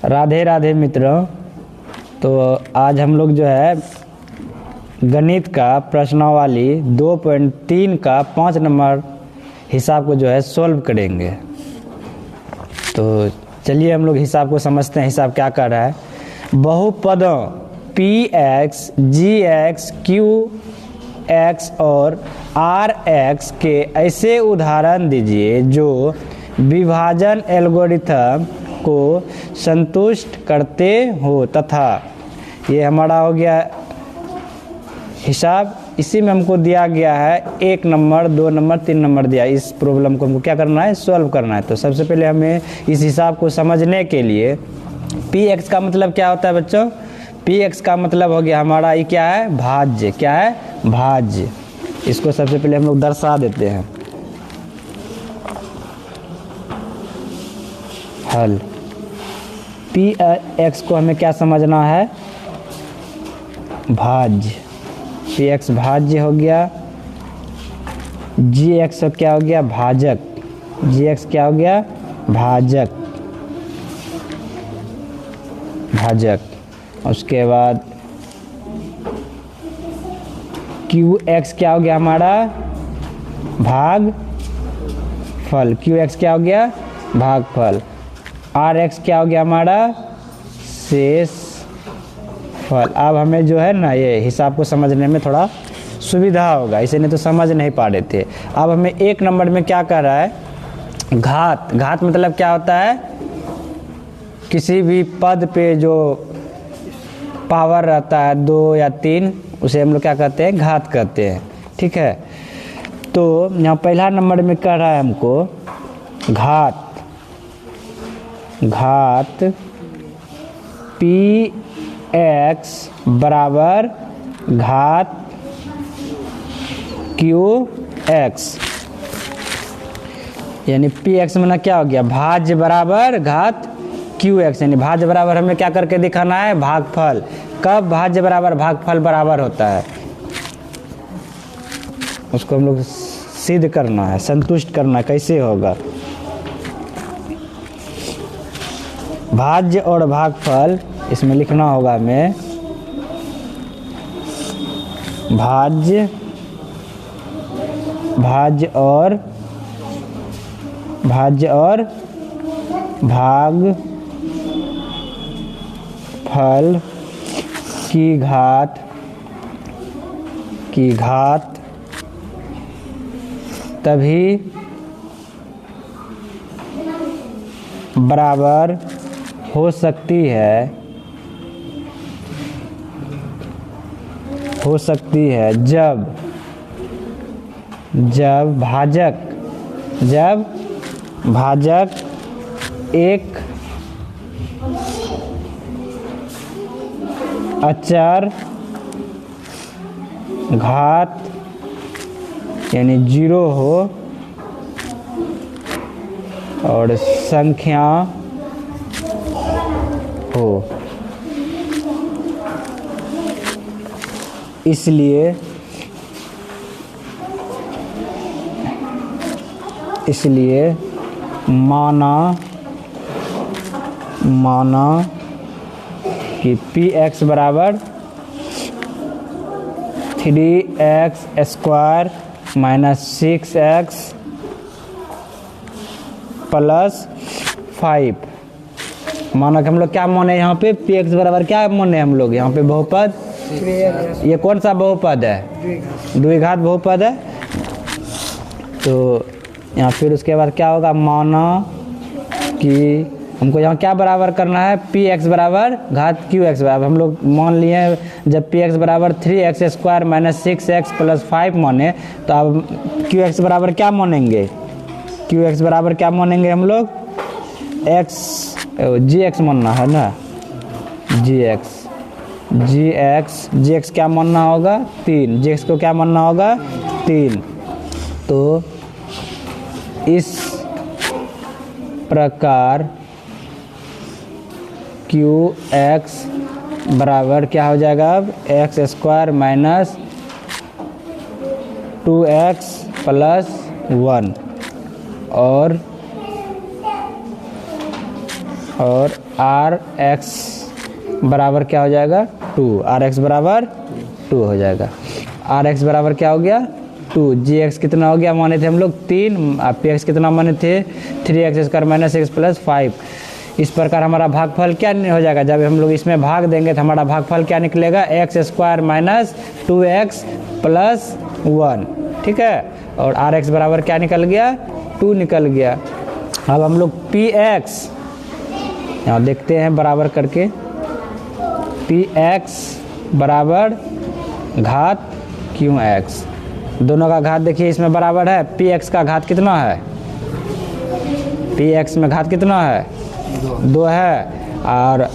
राधे राधे मित्रों। तो आज हम लोग जो है गणित का प्रश्नावली 2.3 का 5 नंबर हिसाब को जो है सॉल्व करेंगे। तो चलिए हम लोग हिसाब को समझते हैं। हिसाब क्या कर रहा है? बहुपदों px, gx, qx और rx के ऐसे उदाहरण दीजिए जो विभाजन एल्गोरिथम को संतुष्ट करते हो तथा ये हमारा हो गया हिसाब। इसी में हमको दिया गया है 1 नंबर, 2 नंबर, 3 नंबर दिया। इस प्रॉब्लम को हमको क्या करना है? सॉल्व करना है। तो सबसे पहले हमें इस हिसाब को समझने के लिए px का मतलब क्या होता है बच्चों? px का मतलब हो गया हमारा ये क्या है? भाज्य। क्या है? भाज्य। इसको सबसे पहले हम लोग दर्शा देते हैं। हल px को हमें क्या समझना है? भाज्य। px भाज्य हो गया। gx क्या हो गया? भाजक। gx क्या हो गया? भाजक। भाजक। उसके बाद qx क्या हो गया हमारा? भागफल। qx क्या हो गया? भागफल। rx क्या हो गया हमारा? शेष फल। अब हमें जो है ना ये हिसाब को समझने में थोड़ा सुविधा होगा, इसे नहीं तो समझ नहीं पा रहे थे। अब हमें 1 नंबर में क्या कर रहा है? घात। घात मतलब क्या होता है? किसी भी पद पे जो पावर रहता है 2 या 3, उसे हम लोग क्या कहते हैं? घात कहते हैं। ठीक है। तो यहाँ पहला नंबर में कह रहा है हमको घात। घात px बराबर घात qx, यानी px में ना क्या हो गया? भाज्य बराबर घात qx, यानी भाज्य बराबर हमें क्या करके दिखाना है? भागफल। कब भाज्य बराबर भागफल बराबर होता है? उसको हम लोग सिद्ध करना है, संतुष्ट करना है। कैसे होगा? भाज्य और भागफल इसमें लिखना होगा हमें। भाज्य और भागफल की घात तभी बराबर हो सकती है जब भाजक एक अचर घात यानी 0 हो और संख्या हो। इसलिए माना कि px बराबर 3x square minus 6x plus 5। माना कि हम लोग क्या माने यहाँ पे? px बराबर क्या माने हम लोग यहाँ पे? बहुपद। ये कौन सा बहुपद है? द्विघात बहुपद है। तो यहाँ फिर उसके बाद क्या होगा? माना कि हमको यहाँ क्या बराबर करना है? px बराबर घात qx बराबर। हम लोग मान लिए जब px बराबर 3x square minus 6x plus 5 माने, तो अब qx बराबर क्या मानेंगे? qx बराबर क्या मानेंगे हम लोग? gx मानना है ना। gx क्या मानना होगा? 3। gx को क्या मानना होगा? 3। तो इस प्रकार qx बराबर क्या हो जाएगा? अब x square minus 2x plus 1 और और आर एक्स बराबर क्या हो जाएगा 2, आर एक्स बराबर 2 हो जाएगा। आर एक्स बराबर क्या हो गया 2, जी एक्स कितना हो गया माने थे हम लोग 3, पी एक्स कितना माने थे 3x² माइनस एक्स प्लस 5। इस प्रकार हमारा भागफल क्या हो जाएगा, जब हम लोग इसमें भाग देंगे तो हमारा भागफल क्या निकलेगा x² माइनस 2x प्लस 1, ठीक है। और आर एक्स बराबर क्या निकल गया 2 निकल गया। अब हम लोग पी एक्स यहाँ देखते हैं बराबर करके, पी एक्स बराबर घात क्यू एक्स, दोनों का घात देखिए इसमें बराबर है। पी एक्स का घात कितना है, पी एक्स में घात कितना है 2 है, और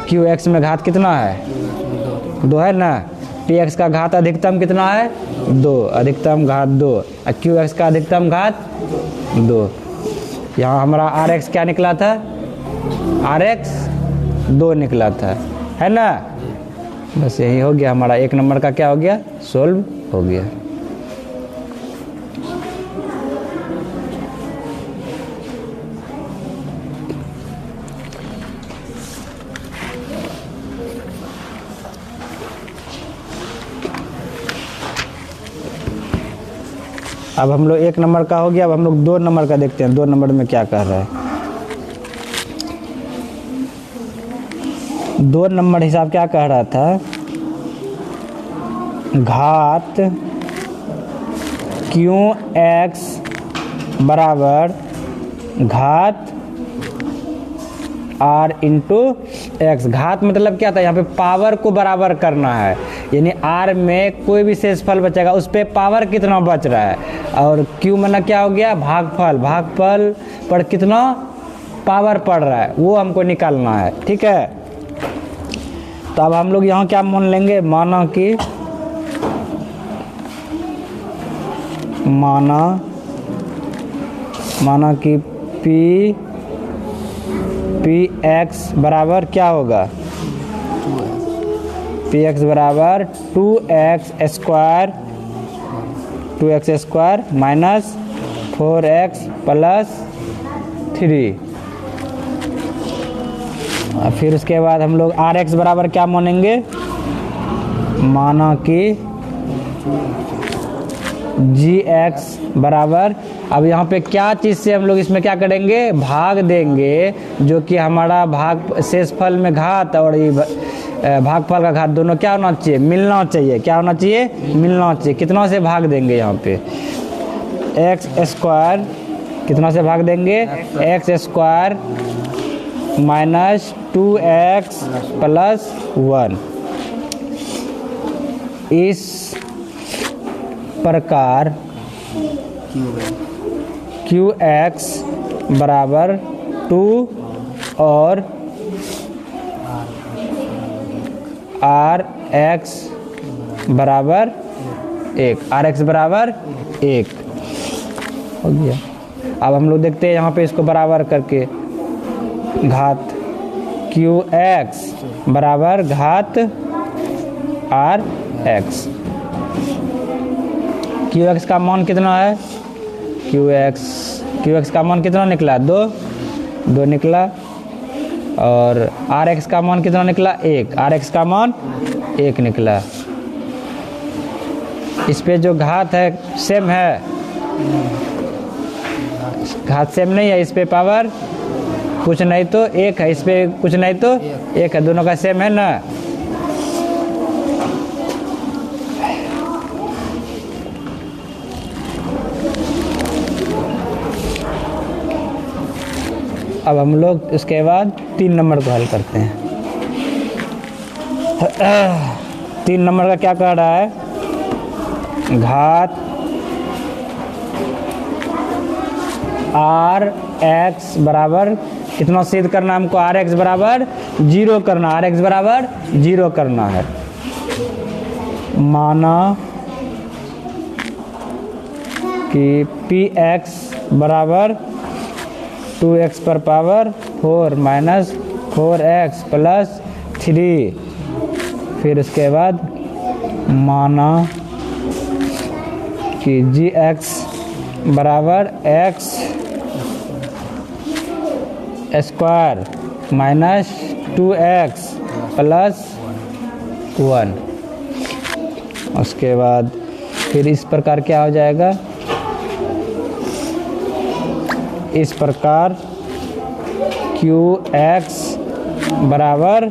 क्यू एक्स में घात कितना है 2 है ना। पी एक्स का घात अधिकतम कितना है 2, अधिकतम घात 2, और क्यू एक्स का अधिकतम घात 2। यहाँ हमारा आर एक्स क्या निकला था, आर एक्स 2 निकला था, है ना। बस यही हो गया हमारा 1 नंबर का क्या हो गया सोल्व हो गया। अब हम लोग 1 नंबर का हो गया, अब हम लोग 2 नंबर का देखते हैं 2 नंबर में क्या कर रहा है। 2 नंबर हिसाब क्या कह रहा था, घात क्यू एक्स बराबर घात आर इंटू एक्स। घात मतलब क्या था, यहाँ पे पावर को बराबर करना है, यानी आर में कोई भी शेषफल बचेगा उस पर पावर कितना बच रहा है, और क्यू मतलब क्या हो गया भागफल, भागफल पर कितना पावर पड़ रहा है वो हमको निकालना है, ठीक है। तो अब हम लोग यहाँ क्या मान लेंगे, माना कि पी एक्स बराबर क्या होगा, पी एक्स बराबर 2x² माइनस 4x प्लस 3। फिर उसके बाद हम लोग आर एक्स बराबर क्या मानेंगे, माना कि जी एक्स बराबर, अब यहाँ पे क्या चीज़ से हम लोग इसमें क्या करेंगे भाग देंगे, जो कि हमारा भाग शेषफल में घात और ये भागफल का घात दोनों क्या होना चाहिए मिलना चाहिए, क्या होना चाहिए मिलना चाहिए। कितना से भाग देंगे यहाँ पे x² कितना से भाग देंगे x² माइनस 2x प्लस 1। इस प्रकार क्यू एक्स बराबर 2 और आर एक्स बराबर 1, आर एक्स बराबर 1 हो गया। अब हम लोग देखते हैं यहाँ पे इसको बराबर करके, घात क्यू एक्स बराबर घात आर एक्स। क्यू एक्स का मान कितना है, क्यू एक्स का मान कितना निकला 2 निकला, और आर एक्स का मान कितना निकला 1, आर एक्स का मान 1 निकला। इस पे जो घात है सेम है, घात सेम नहीं है, इस पे पावर कुछ नहीं तो 1 है, इस पे कुछ नहीं तो 1 है, दोनों का सेम है ना। अब हम लोग इसके बाद 3 नंबर को हल करते हैं। 3 नंबर का क्या कह रहा है, घात आर एक्स बराबर कितना सिद्ध करना है हमको, आर एक्स बराबर 0 करना, आर एक्स बराबर 0 करना है। माना कि पी एक्स बराबर 2x पर पावर 4 माइनस 4x प्लस 3। फिर उसके बाद माना कि जी एक्स बराबर x square minus 2x plus 1। उसके बाद फिर इस प्रकार क्या हो जाएगा, इस प्रकार qx बराबर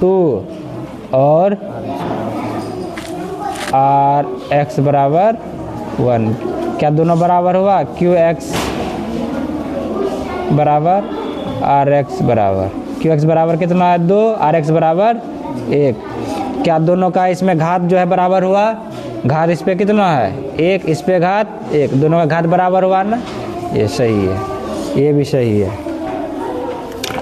2 और rx बराबर 1। क्या दोनों बराबर हुआ, qx बराबर rx बराबर, qx बराबर कितना है 2, rx बराबर 1। क्या दोनों का इसमें घात जो है बराबर हुआ, घात इस पे कितना है 1, इस पे घात 1, दोनों का घात बराबर हुआ ना, ये सही है, ये भी सही है।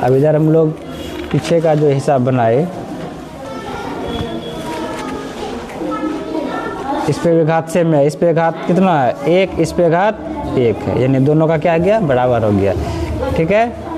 अब इधर हम लोग पीछे का जो हिसाब बनाए, इस पे भी घात सेम है, इस पे घात कितना है 1, इस पे घात 1 है, यानी दोनों का क्या गया बराबर हो गया। ठीक है।